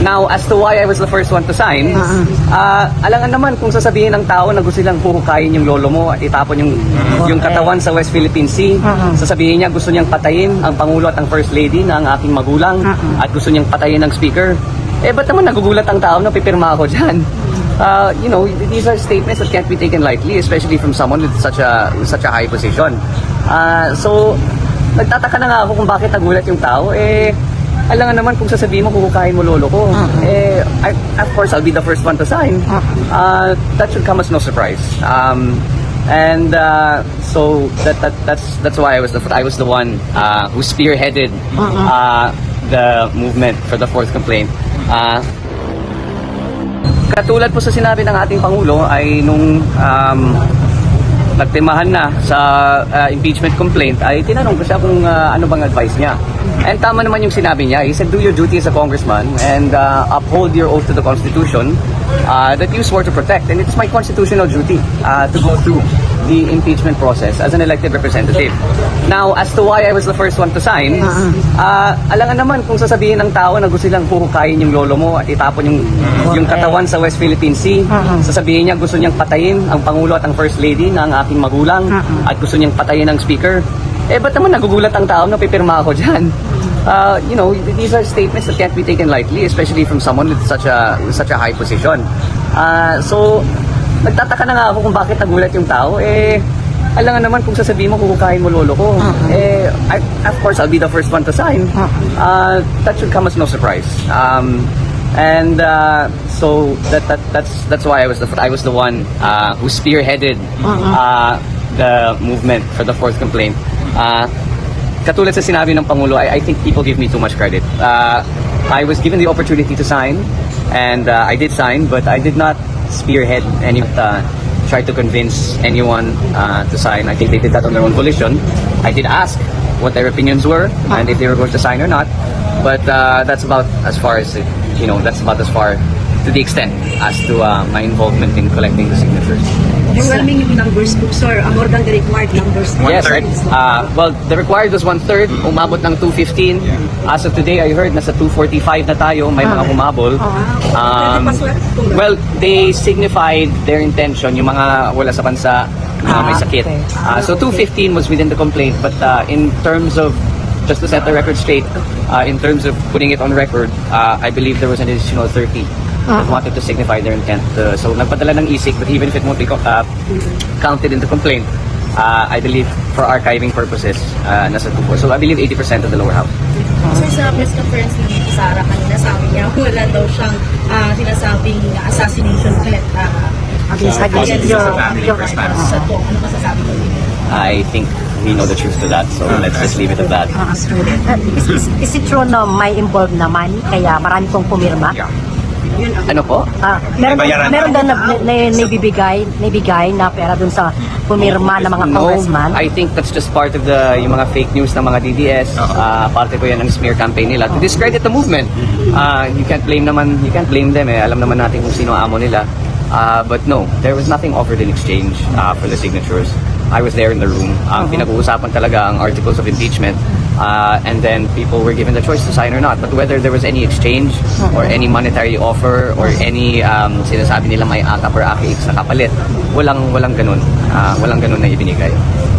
Now, as to why I was the first one to sign, alangan naman kung sasabihin ng tao na gusto nilang huhukayin yung lolo mo at itapon yung katawan sa West Philippine Sea, sasabihin niya gusto niyang patayin ang Pangulo at ang First Lady na ang aking magulang at gusto niyang patayin ang Speaker. Eh, ba't naman nagugulat ang tao na pipirma ako dyan? You know, these are statements that can't be taken lightly, especially from someone with such a high position. So, nagtataka na nga ako kung bakit nagulat yung tao. Alangan naman kung sasabihin mo kukukain mo lolo ko. Of course, I'll be the first one to sign. That should come as no surprise. So that's why I was the one who spearheaded the movement for the fourth complaint. Katulad po sa sinabi ng ating Pangulo ay nung nagtimahan na sa impeachment complaint ay tinanong ko siya kung ano bang advice niya. And tama naman yung sinabi niya. He said, do your duty as a congressman and uphold your oath to the Constitution that you swore to protect. And it's my constitutional duty to go through the impeachment process as an elected representative. Now, as to why I was the first one to sign, alangan naman kung sasabihin ng tao na gusto nilang huhukayin yung lolo mo at itapon yung katawan sa West Philippine Sea, sasabihin niya gusto niyang patayin ang Pangulo at ang First Lady na ang aking magulang at gusto niyang patayin ang Speaker. Eh, ba't naman nagugulat ang tao na pipirma ako dyan? You know, these are statements that can't be taken lightly, especially from someone with such a high position. So, nagtataka na nga ako kung bakit nagulat yung tao. Alangan naman kung sasabihin mo kukukain mo lolo ko. Of course, I'll be the first one to sign. That should come as no surprise. So that's why I was the one who spearheaded the movement for the fourth complaint. Katulad sa sinabi ng Pangulo, I think people give me too much credit. I was given the opportunity to sign, and I did sign, but I did not spearhead any try to convince anyone to sign. I think they did that on their own volition. I did ask what their opinions were and if they were going to sign or not, but that's about as far as that's about as far to the extent as to my involvement in collecting the signatures. Overwhelming yung numbers po, sir. More than the required numbers. Yes. Well, the required was 1/3. Umabot ng 215. As of today, I heard nasa 245 na tayo. May mga humabol. Well, they signified their intention, yung mga wala sa bansa, yung mga may sakit. So 215 was within the complaint, but in terms of, just to set the record straight, in terms of putting it on record, I believe there was an additional 30 that wanted to signify their intent. So nagpadala ng isik, but even if it won't be counted in the complaint, I believe for archiving purposes, nasa 2. So I believe 80% of the lower house. Sir, sa press conference ni Sara kanina, sabi niya wala daw siyang sinasabing assassination threat against your sa to. Ano masasabi mo? I think we know the truth to that, so let's just leave it at that. Is it true na may involved naman kaya marami pong pumirma? Ano po? Meron daw na naibigay na pera dun sa pumirma ng mga congressman? I think that's just part of yung mga fake news ng mga DDS. Parte ko yan ng smear campaign nila to discredit the movement. You can't blame them Alam naman natin kung sino amo nila. But no, there was nothing offered in exchange for the signatures. I was there in the room. Pinag-uusapan talaga ang articles of impeachment. And then people were given the choice to sign or not. But whether there was any exchange or any monetary offer or any sinasabi nila may AKAP or AKX na kapalit, walang ganun. Walang ganun na ibinigay.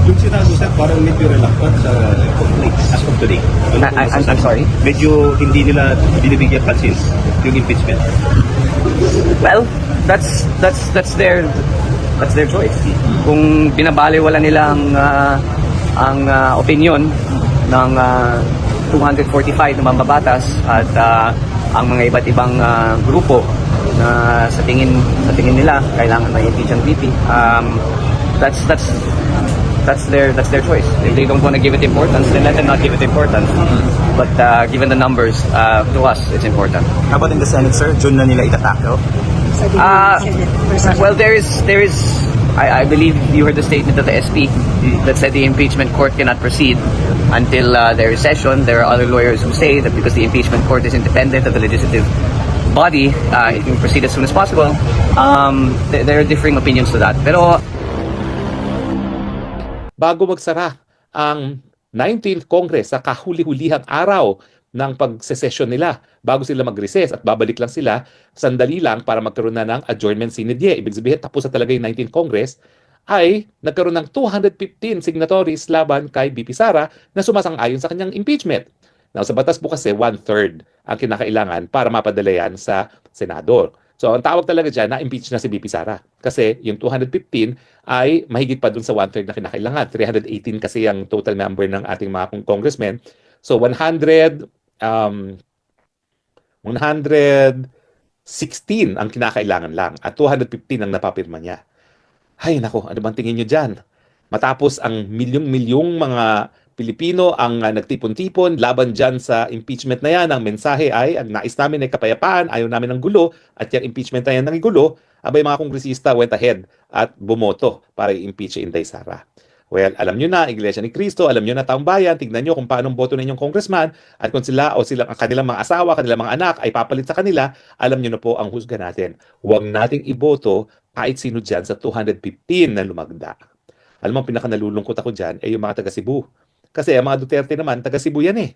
Yung sinabi sir, parang medyo reluctant sa complaint as of today. I'm sorry? Medyo hindi nila binibigyan pansin yung impeachment. Well, that's their choice. Kung binabaliwala nila ang opinion ng 245 na mambabatas at ang mga iba't ibang grupo na sa tingin nila kailangan may impeach ang VP, that's their choice. If they don't want to give it importance, then let them not give it importance. But given the numbers, to us, it's important. How about in the Senate, sir? June na nila itatackle? Well, there is. I believe you heard the statement of the SP that said the impeachment court cannot proceed until there is session. There are other lawyers who say that because the impeachment court is independent of the legislative body, it can proceed as soon as possible. There are differing opinions to that. Pero bago magsara ang 19th Congress sa kahuli-hulihang araw ng pagsesesyon nila bago sila mag-recess at babalik lang sila sandali lang para magkaroon na ng adjournment sine die. Ibig sabihin, tapos na talaga yung 19th Congress, ay nagkaroon ng 215 signatories laban kay BP Sara na sumasang-ayon sa kanyang impeachment. Now, sa batas po kasi 1/3 ang kinakailangan para mapadala yan sa Senado. So, ang tawag talaga dyan, na-impeach na si BP Sara. Kasi yung 215 ay mahigit pa dun sa 1/3 na kinakailangan. 318 kasi ang total number ng ating mga congressmen. So, 116 ang kinakailangan lang at 215 ang napapirma niya. Ay, nako, ano bang tingin nyo dyan? Matapos ang milyong-milyong mga Pilipino ang nagtipon-tipon laban dyan sa impeachment na yan, ang mensahe ay, ang nais namin ay kapayapaan, ayaw namin ng gulo, at yung impeachment na yan ng gulo, abay mga kongresista went ahead at bumoto para i-impeach si Inday Sara. Well, alam nyo na, Iglesia ni Cristo, alam nyo na taong bayan, tignan nyo kung paano boto ninyong congressman, at kung sila o sila, ang kanilang mga asawa, kanilang mga anak ay papalit sa kanila, alam nyo na po ang husga natin. Huwag nating iboto kahit sino dyan sa 215 na lumagda. Alam mo, pinakanalulungkot ako dyan ay yung mga taga Cebu. Kasi ang mga Duterte naman, taga Cebu yan eh.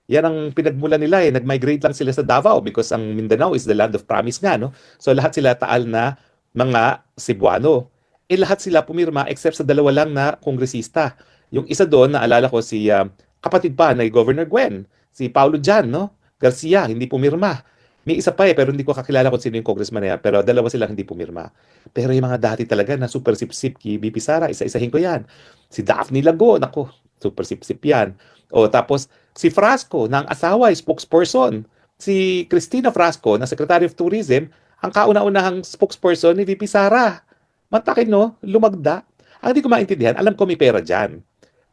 Yan ang pinagmula nila eh. Nag-migrate lang sila sa Davao because ang Mindanao is the land of promise nga, no? So lahat sila taal na mga Cebuano. Eh lahat sila pumirma except sa dalawa lang na kongresista. Yung isa doon, naalala ko si kapatid pa na Governor Gwen, si Paulo Jan, no? Garcia, hindi pumirma. May isa pa eh, pero hindi ko kakilala kung sino yung congressman na yan. Pero dalawa silang hindi pumirma. Pero yung mga dati talaga na super sip-sip kay BP Sara, isa-isahin ko yan. Si Daphne Lago, nako, super sip-sip yan. O tapos si Frasco, ng asawa, spokesperson. Si Cristina Frasco, na Secretary of Tourism, ang kauna-unahang spokesperson ni VP Sara. Matakin, no? Lumagda. Ang hindi ko maintindihan, alam ko may pera dyan.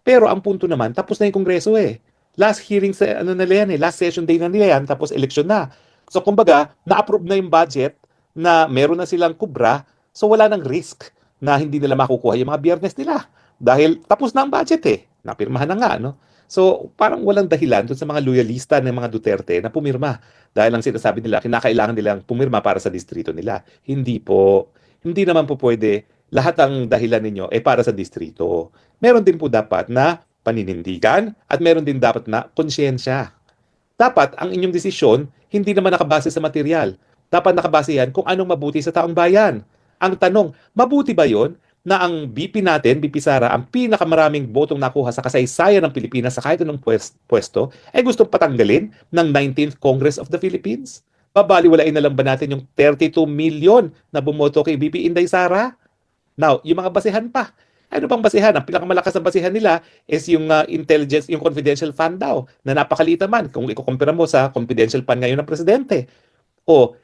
Pero ang punto naman, tapos na yung Kongreso eh. Last hearing sa ano nila yan eh, last session day na nila yan, tapos election na. So kumbaga, na-approve na yung budget na meron na silang kubra, so wala nang risk na hindi nila makukuha yung mga biyernes nila. Dahil tapos na ang budget eh. Napirmahan na nga, no? So parang walang dahilan dun sa mga loyalista ng mga Duterte na pumirma. Dahil ang sinasabi nila, kinakailangan nilang pumirma para sa distrito nila. Hindi po. Hindi naman po pwede lahat ang dahilan ninyo ay para sa distrito. Meron din po dapat na paninindigan at meron din dapat na konsyensya. Dapat ang inyong desisyon hindi naman nakabase sa material. Dapat nakabase yan kung anong mabuti sa taong bayan. Ang tanong, mabuti ba yon na ang BP natin, BP Sara, ang pinakamaraming botong nakuha sa kasaysayan ng Pilipinas sa kahit anong pwesto, ay gustong patanggalin ng 19th Congress of the Philippines? Babaliwalain na lang ba natin yung 32 million na bumoto kay BP Inday Sara? Now, yung mga basehan pa. Ano bang basehan? Ang pinakamalakas na basehan nila is yung intelligence, yung confidential fund daw, na napakaliit naman kung ikukumpira mo sa confidential fund ngayon ng presidente. O,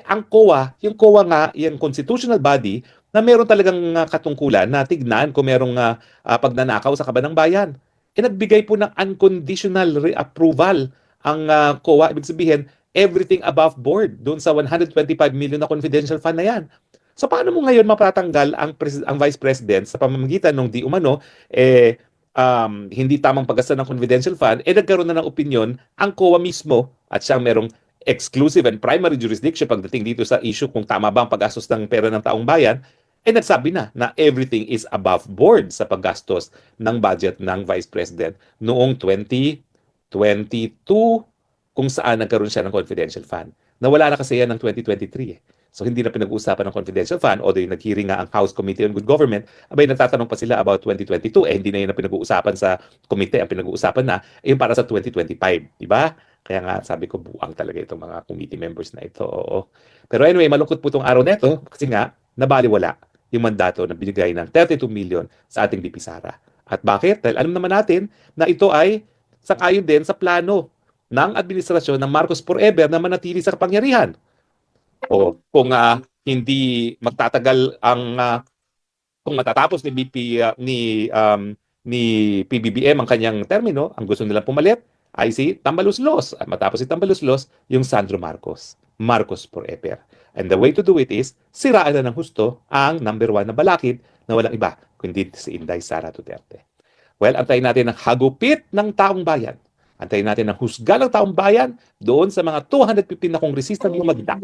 ang COA, yung COA nga, yung constitutional body, na meron talagang katungkulan na tignan kung merong pagnanakaw sa kaban ng bayan. Nagbigay po ng unconditional approval ang COA. Ibig sabihin, everything above board doon sa 125 million na confidential fund na yan. So paano mo ngayon mapatanggal ang Vice President sa pamamagitan ng di umano hindi tamang paggasta ng confidential fund, nagkaroon na ng opinion ang COA mismo at siyang merong exclusive and primary jurisdiction pagdating dito sa issue kung tama ba ang paggastos ng pera ng taong bayan, nagsabi na everything is above board sa paggastos ng budget ng Vice President noong 2022 kung saan nagkaroon siya ng confidential fund. Nawala na kasi yan ng 2023 eh. So hindi na pinag-uusapan ng confidential fund, although yung nag-hearing nga ang House Committee on Good Government, abay nagtatanong pa sila about 2022, hindi na yun na pinag-uusapan sa committee, ang pinag-uusapan na yung para sa 2025, di ba? Kaya nga sabi ko buang talaga itong mga committee members na ito. Oo. Pero anyway, malungkot po itong araw na ito kasi nga nabaliwala yung mandato na binigay ng 32 million sa ating BP Sara. At bakit? Dahil alam naman natin na ito ay sang-ayon din sa plano ng administrasyon ng Marcos Forever na manatili sa kapangyarihan. O kung hindi magtatagal ang kung matatapos ni PBBM ang kanyang termino, ang gusto nilang pumalit ay si Tambaluslos. At matapos si Tambaluslos, yung Sandro Marcos. Marcos Forever. And the way to do it is siraan na ng husto ang number 1 na balakid na walang iba kundi si Inday Sara Duterte. Well, antayin natin ang hagupit ng taong bayan. Antayin natin ang husga ng taong bayan doon sa mga 215 na kongresista na lumagda